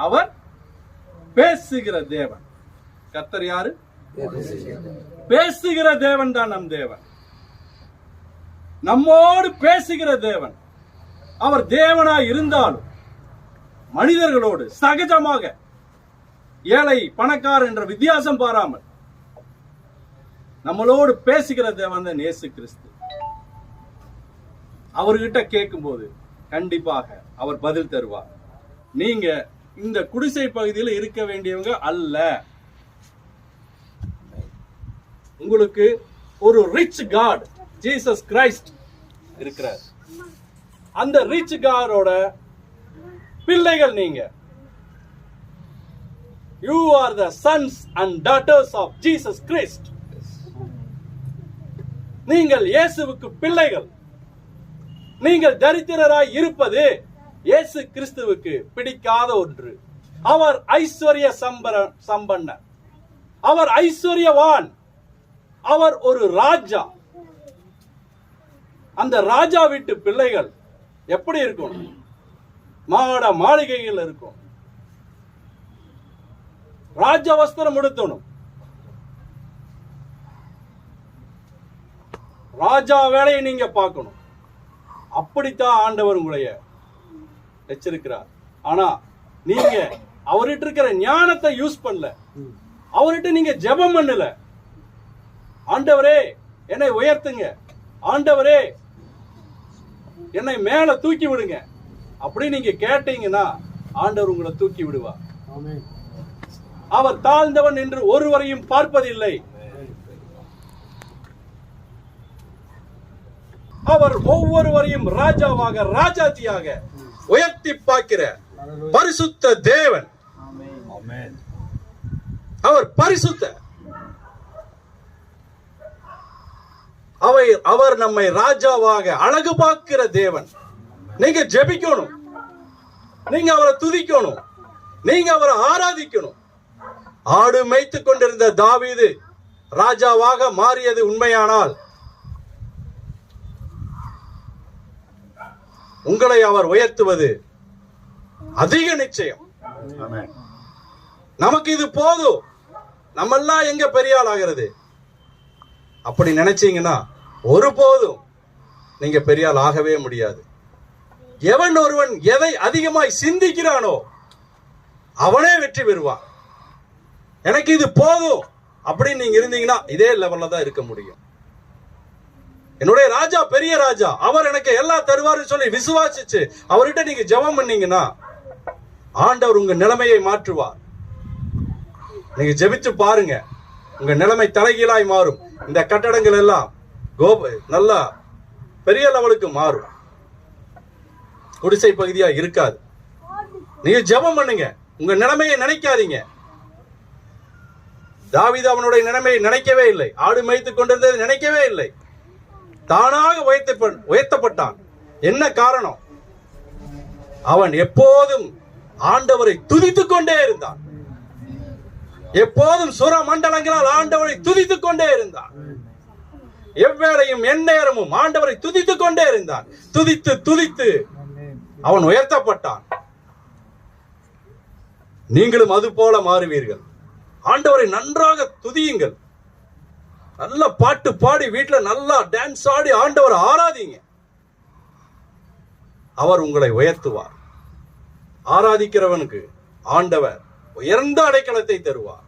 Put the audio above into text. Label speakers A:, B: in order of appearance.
A: அவர் பேசுகிற தேவன். கர்த்தர் யாரு? பேசுகிற தேவன் தான் நம் தேவன். நம்மோடு பேசுகிற தேவன். அவர் தேவனாய் இருந்தாலும் மனிதர்களோடு சகஜமாக ஏழை பணக்கார என்ற வித்தியாசம் பாராமல் நம்மளோடு பேசுகிற தேவன் தான் இயேசு கிறிஸ்து. அவர்கிட்ட கேட்கும் போது கண்டிப்பாக அவர் பதில் தருவார். நீங்க இந்த குடிசை பகுதியில் இருக்க வேண்டியவங்க அல்ல. உங்களுக்கு ஒரு ரிச் காட் ஜீசஸ் கிரைஸ்ட் இருக்கிறார். அந்த ரிச் காடோட பிள்ளைகள் நீங்க. You are the sons and daughters of Jesus Christ. நீங்கள் இயேசுவுக்கு பிள்ளைகள். நீங்கள் தரித்திரராய் இருப்பது இயேசு கிறிஸ்துவுக்கு பிடிக்காத ஒன்று. அவர் ஐஸ்வர்ய சம்பன்னர், அவர் ஐஸ்வர்யவான், அவர் ஒரு ராஜா. அந்த ராஜா வீட்டு பிள்ளைகள் எப்படி இருக்கும்? மாட மாளிகைகள் இருக்கும், ராஜ வஸ்திரம் உடுத்தணும், ராஜா வேலையை நீங்க பார்க்கணும். அப்படித்தான் ஆண்டவர் உங்களைய வச்சிருக்கிறார். ஆனா நீங்க அவர்கிட்ட இருக்கிற ஞானத்தை யூஸ் பண்ணல, அவர்கிட்ட நீங்க ஜெபம் பண்ணல. ஆண்டவரே என்னை உயர்த்துங்க, ஆண்டவரே என்னை மேல தூக்கி விடுங்க அப்படி நீங்க கேட்டீங்கன்னா ஆண்டவர் உங்களை தூக்கி விடுவார். அவர் தாழ்ந்தவன் என்று ஒருவரையும் பார்ப்பதில்லை. அவர் ஒவ்வொருவரையும் ராஜாவாக ராஜாத்தியாக உயர்த்தி பார்க்கிற பரிசுத்த தேவன். அவர் பரிசுத்த. அவர் நம்மை ராஜாவாக அழகு பார்க்கிற தேவன். நீங்க ஜெபிக்கணும், நீங்க அவரை துதிக்கணும், நீங்க அவரை ஆராதிக்கணும். ஆடு மேய்த்துக் கொண்டிருந்த தாவீது ராஜாவாக மாறியது உண்மையானால் உங்களை அவர் உயர்த்துவது அதிக நிச்சயம். நமக்கு இது போதும், நம்மெல்லாம் எங்க பெரிய ஆள் ஆகிறது அப்படி நினைச்சீங்கன்னா ஒருபோதும் நீங்க பெரிய ஆள் ஆகவே முடியாது. எவன் ஒருவன் எதை அதிகமாய் சிந்திக்கிறானோ அவனே வெற்றி பெறுவான். எனக்கு இது போதும் அப்படின்னு நீங்க இருந்தீங்கன்னா இதே லெவல்ல தான் இருக்க முடியும். என்னுடைய ராஜா பெரிய ராஜா, அவர் எனக்கு எல்லாம் தருவாரு சொல்லி விசுவாசிச்சு அவர்கிட்ட நீங்க ஜெபம் பண்ணீங்கன்னா ஆண்டவர் உங்க நிலைமையை மாற்றுவார். நீங்க ஜெபிச்சு பாருங்க, உங்க நிலைமை தலைகீழாய் மாறும். இந்த கட்டடங்கள் எல்லாம் நல்லா பெரிய லெவலுக்கு மாறும், குடிசை பகுதியா இருக்காது. நீங்க ஜெபம் பண்ணுங்க, உங்க நிலைமையை நினைக்காதீங்க. தாவீது அவனுடைய நிலைமையை நினைக்கவே இல்லை, ஆடு மேய்த்துக் கொண்டிருந்ததை நினைக்கவே இல்லை. தானாக உயர்த்தப்பட்டான். என்ன காரணம்? அவன் எப்போதும் ஆண்டவரை துதித்துக் கொண்டே இருந்தான். எப்போதும் சுர மண்டலங்களால் ஆண்டவரை துதித்துக் கொண்டே இருந்தான். எவ்வேளையும் எந்நேரமும் ஆண்டவரை துதித்துக் கொண்டே இருந்தான். துதித்து துதித்து அவன் உயர்த்தப்பட்டான். நீங்களும் அது போல மாறுவீர்கள். ஆண்டவரை நன்றாக துதியுங்கள். நல்ல பாட்டு பாடி வீட்டுல நல்லா டான்ஸ் ஆடி ஆண்டவரை ஆராதிங்க. அவர் உங்களை உயர்த்துவார். ஆராதிக்கிறவனுக்கு ஆண்டவர் உயர்ந்த அடைக்கலத்தை தருவார்.